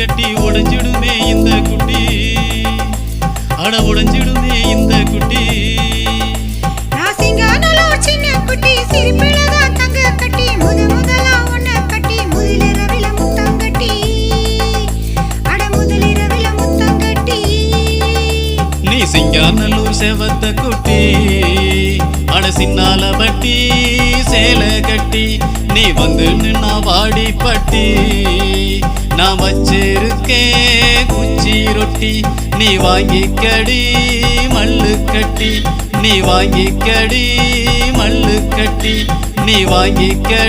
கட்டி உடைஞ்சிடுமே இந்த குட்டி, அட உடைஞ்சிடுமே இந்த குட்டி. சிங்காநல்லூர் செவத்த குட்டி, அட சின்னால பட்டி சேலை கட்டி நீ வந்து நின்னா வாடி பட்டி. நான் வச்சிருக்கேன் குச்சி ரொட்டி, நீ வாங்கிக்கடி மல்லு கட்டி, நீ வாங்கிக்கடி மல்லு கட்டி, நீ வாங்கிக்கடி.